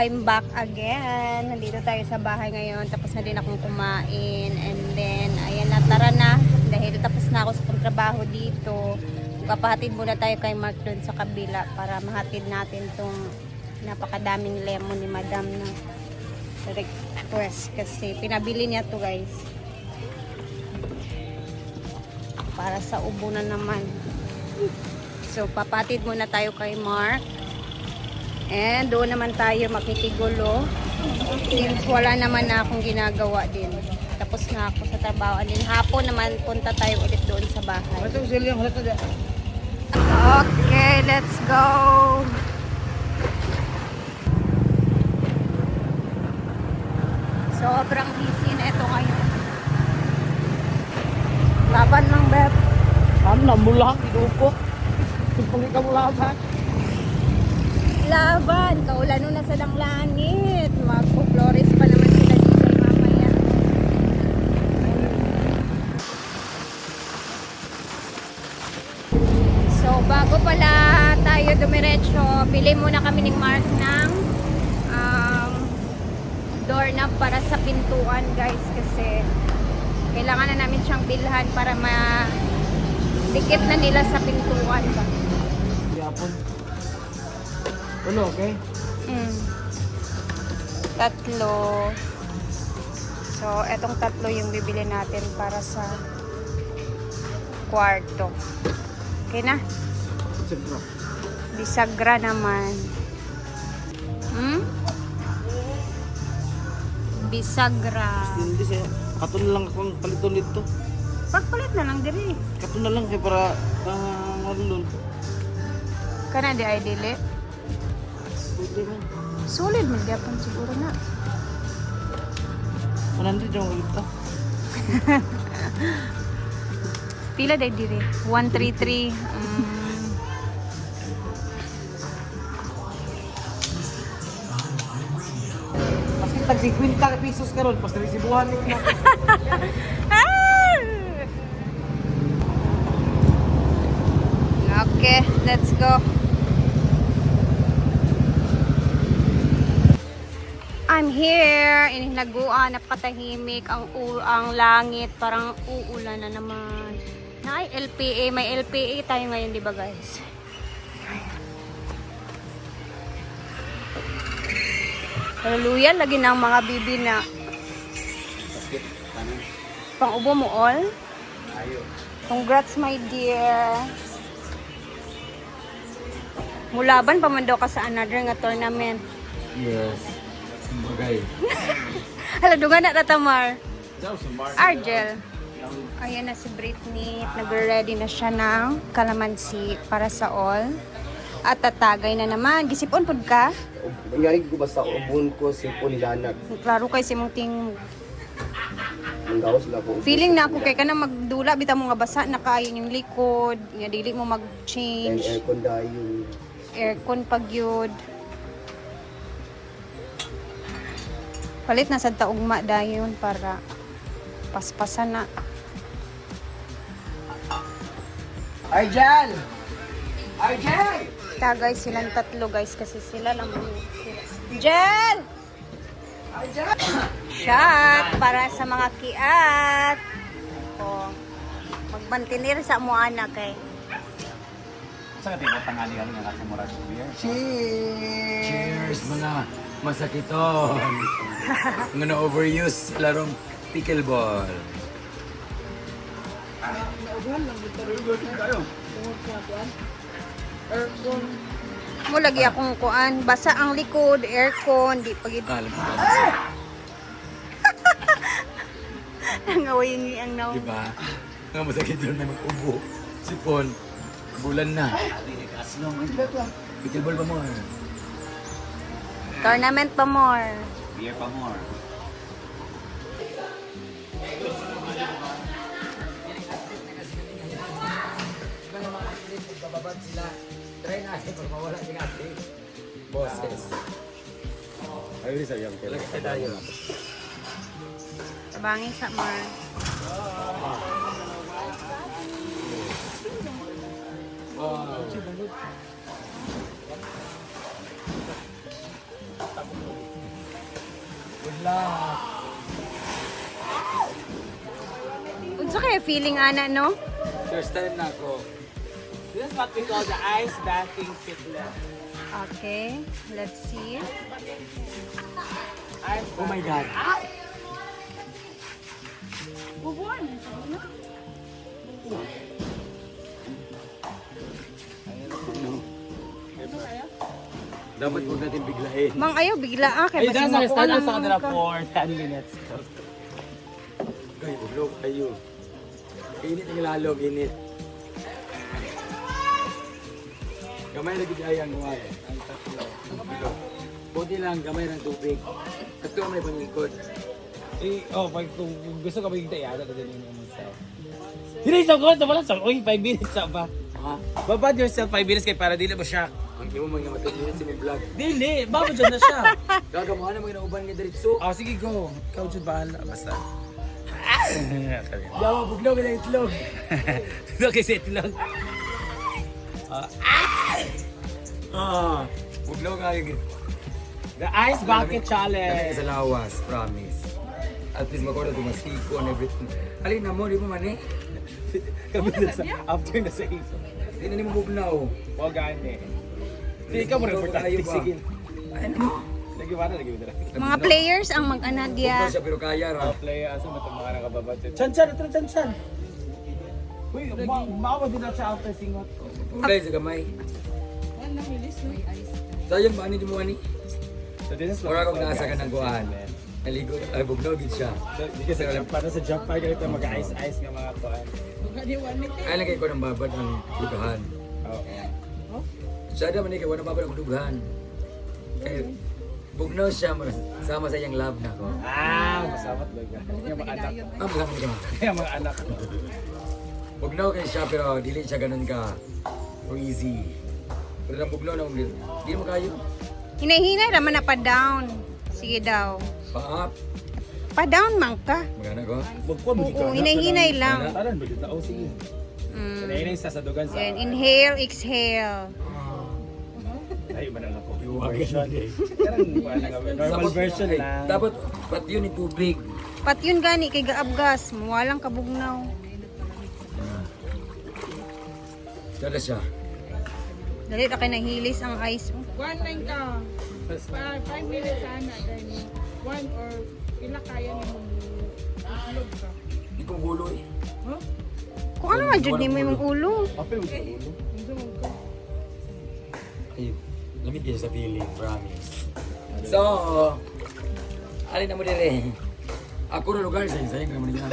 I'm back again. Nandito tayo sa bahay ngayon. Tapos na din akong kumain. And then, ayan na, tara na. Dahil tapos na ako sa pagtrabaho dito. Papahatid muna tayo kay Mark dun sa kabila para mahatid natin tong napakadaming lemon ni Madam na request. Kasi pinabili niya to guys. Para sa ubo na naman. So, papatid muna tayo kay Mark. And doon naman tayo makikigulo. Since wala naman na akong ginagawa din. Tapos na ako sa trabaho. And then hapon naman punta tayo ulit doon sa bahay. Okay, let's go! Sobrang busy na ito ngayon. Laban lang, Beb. Ano, mulang, inupo. Sipang ikaw laban. Laban, kaulan na sa langit. Magpo-flores pa naman sila dito mamaya. So, bago pala tayo dumiretso, bili muna kami ni Mark ng doorknob para sa pintuan, guys, kasi kailangan na namin siyang bilhan para ma-dikit na nila sa pintuan ba. Yapon. Ano, okay? Tatlo. So, etong tatlo yung bibili natin para sa kwarto. Okay na? Siyempre. Bisagra naman. Bisagra. Hindi siya. Kato na lang akong paliton dito. Pagpalit na lang diri. Kato na lang kaya para ano. Kana di ay dili. Pwede man. Solid man gyapon siguro na. 100 yung ulit. Pila day diri? 133. Mas kita 50 pesos karon pas resibuhan ni na. Okay, let's go. I'm here. Inihinaguan, napakatahimik ang langit, parang uulan na naman. Na LPA, may LPA tayo ngayon, di ba guys? Hallelujah, lagi ng mga bibi na pang ubo mo all. Congrats my dear. Mulaban pa man daw ka sa another nga tournament. Yes. Bagay. Hala, dungan na tatamar. Argel. Ayan na si Britney. Nag-ready na siya ng kalamansi para sa all. At tatagay na naman. Gisipon pod ka? Nangyari ko basta ubon ko sipon lanag. Klaro kay si mong ting... Nanggawas na ako. Feeling na ako kay ka na magdula. Bita mo nga basa na kayo yung likod. Nga dili mo And mag-change. aircon dayon. Aircon pag yun. Palit na sa taugma dayon para paspasan na. Arjan! Arjan! Tagay silang tatlo guys kasi sila lang. Jel! Arjan! Shot para sa mga kiat. O, magbantinir sa mo anak eh. Sa ating tangali kami ng ating murag beer. Cheers! Cheers mga masakiton. Nga na-overuse larong pickleball. Mo lagi akong kuan, basa ang likod, aircon, di pagid. Alam mo ba? Nangaway ang naw. Diba? Nga masakiton na mag-ubo. Sipon. Bulan na. Pickleball pa mo. Tournament pa more. Beer pa more. Bababad sila. Try na para mawala si ate. Bosses. Ayun sa yang pala. Tayo. Tabangin sa more. Wow. vlog. Unsa kaya feeling ana no? First time na ako. This is what we call the ice bathing fitness. Okay, let's see. Ice Oh my God. Dapat huwag natin biglain. Mang ayaw bigla kay Hey, that's basi our stand makuha sa kanila lang ka. for 10 minutes. Ay, ulog kayo. Init ang lalog, init. Gamay lagi tayo ang kuhay. Ang tatlo. Buti lang, gamay ng tubig. Tatlo may pangingkod. Pag kung gusto ka magiging yata na din yung myself. Hindi so good, wala sa 5 minutes sa ba? Ha? Babad yourself 5 minutes kay para dili mo shock. Ang imo mga matagin sa mga vlog. Dili, babad dyan na siya. Gagawa na mga nauban ni Diritso. Oh, sige go. Ikaw dyan bahala. Basta. Yawa, bugnaw ka na itlog. Look, kasi itlog. Bugnaw ka yung The Ice Bucket Challenge. sa lawas, promise. At least magkora tumasiko and everything. Alin na mo, di mo man eh. Kami na sa, after na sa iso. Hindi na ni mo bugnaw. O gani. Hindi ka mo rin importante. Sige. Ano mo? Lagi ba na, lagi ba na? Mga players ang mag-ana Bugnaw dia. siya pero kaya ra. Play, asa mo itong mga nakababate. Chan-chan, ito na chan-chan. Uy, maawa din na siya after singot. Ulay sa gamay. Sayang ba ni mo ani? So this is Mura kong nasa ka ng kuhan. Naligo, ay bugnaw gid siya. Hindi kasi para sa jump pa ganito mag-ice-ice nga mga kuhan. Ay lagay ko ng babad ng dugahan. Oo. Siya naman ikaw, wala babad ng dugahan. Kaya bugnaw siya, sama sa iyang love na ko. Masamat ba ka? Yung mga anak. Masama ka. Kaya mga anak. Bugnaw kayo siya pero dili siya ganun ka crazy. Pero ang bugnaw na hindi mo kayo. Hinay-hinay raman na pa-down. Sige daw. Pa-up. Pa-down man ka. Magana ko. Oo, hinay-hinay lang. Taran, bagit na. Oh, sige. Mm. Hinay-hinay sa dugan sa... Then inhale, exhale. Ay, iba na lang ako. Version. Normal version lang. Dapat pat yun yung tubig. Pat yun gani kay gaabgas, walang kabugnaw. Dala siya. Dali na kay nahilis ang ice. One lang ka. 5 minutes sana. Then, one or ila kaya ni mo islog ka. Hindi ko gulo eh. Kung ano nga jud ni mo yung ulo. Apil mo sa ulo. Ay, lamig kayo sa feeling, promise. So, alin na mo dire. Ako na lugar sa sayang naman niya.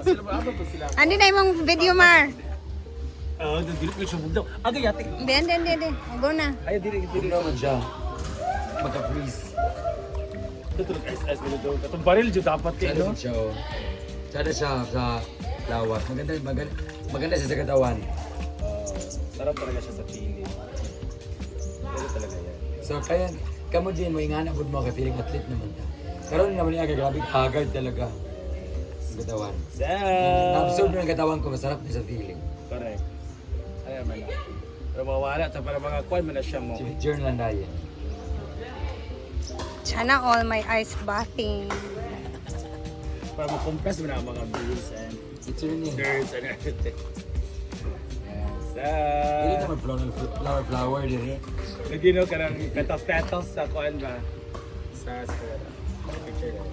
Sila ba? Ano ba sila? Andi na imong video mar. Oo, dili ko siya bugdaw. Aga yati. Hindi. Go na. Ay, dili. Hindi naman siya. Magka-freeze. Ito lang ice-ice mo daw. Itong baril dyan dapat eh, Sada no? siya, oh. Sada siya sa lawas. Maganda siya sa katawan. Sarap talaga siya sa feeling. Pero talaga yan. So, kaya, kamo din mo ingana po mo ka feeling athlete naman ka. Karoon naman niya, grabe agad talaga. Ang katawan. Na-absorb na ang katawan ko, masarap na sa feeling. Correct. Ano naman na. Pero mawala ito para mga kwan mo na siya mo. Journal na yan. Sana all my ice bathing. Para mag-compress mo na ang mga views and Journal. nerds and everything. Yes. Hindi naman flower din eh. Nagino ka ng petals sa kwan ba? Sa picture na.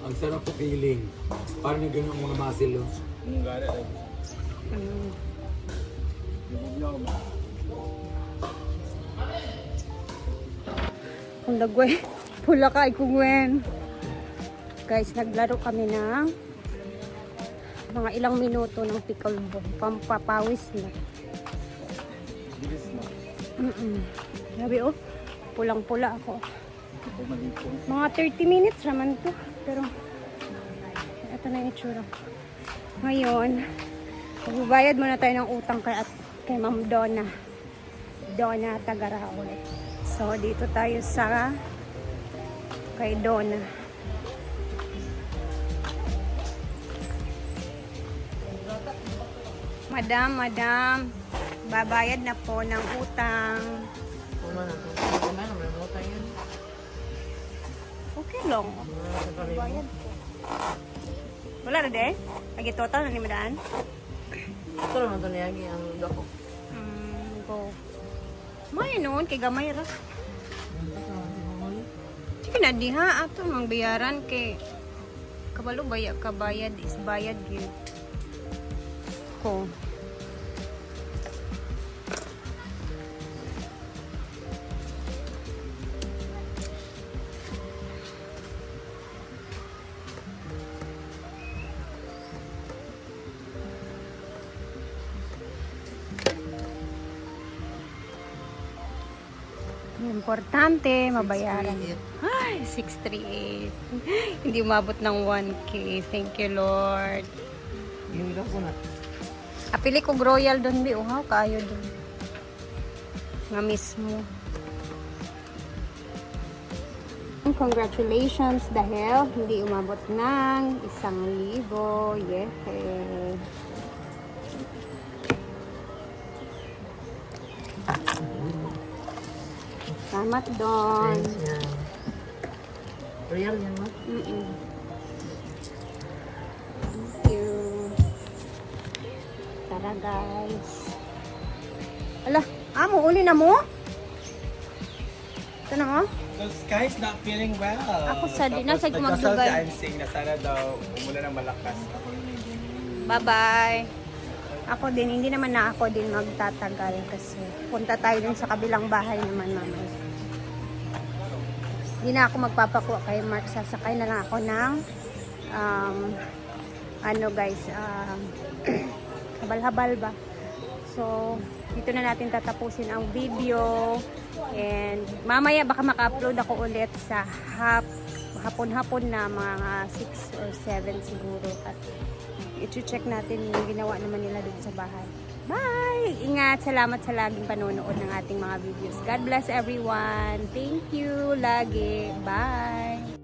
Ang sarap po feeling. Parang yung ganun mga muscle, oh. Ang gana lang. Kung dagway, pula ka ikugwen. Guys, naglaro kami ng mga ilang minuto ng pickleball. Pampapawis na. Bilis na. Sabi oh, pulang-pula ako. Mga 30 minutes naman to. Pero, ito na yung itsura. Ngayon, magbabayad muna tayo ng utang kay Ma'am Donna. Donna Tagaraon. So, dito tayo sa kay Donna. Madam, babayad na po ng utang. Ano na, naman mo tayo. lang. Bayad ko. Wala na de? Lagi total na ni madaan? Ito naman ito niyagi ang dako. Go. May noon, kay gamay ra. Sige na di ha, ato mang bayaran kay kabalo kabayad is bayad yun. Ko. Importante, mabayaran. Ay, 638. Hindi umabot ng 1K. Thank you, Lord. Yung ilang ko na. Apili ko Royal doon, Bi. Uhaw, kayo doon. Nga mismo. Congratulations dahil hindi umabot ng 1,000. Yehey. Salamat doon. Real yan mo? Thank you. Tara guys. Ala, amo, uli na mo? Ito na mo? The sky's not feeling well. Ako sa di na, sa Nagdasal magdugay. si Ansing na sana daw umulan ng malakas. Bye-bye. Ako din, hindi naman na ako din magtatagal kasi punta tayo dun sa kabilang bahay naman mamaya. Hindi na ako magpapakuha kay Mark. Sasakay na lang ako ng ano guys, habal-habal ba? So, dito na natin tatapusin ang video. And mamaya baka maka-upload ako ulit sa hapon-hapon na mga 6 or 7 siguro. At i-check natin yung ginawa naman nila dun sa bahay. Bye! Ingat! Salamat sa laging panonood ng ating mga videos. God bless everyone! Thank you! Lagi! Bye!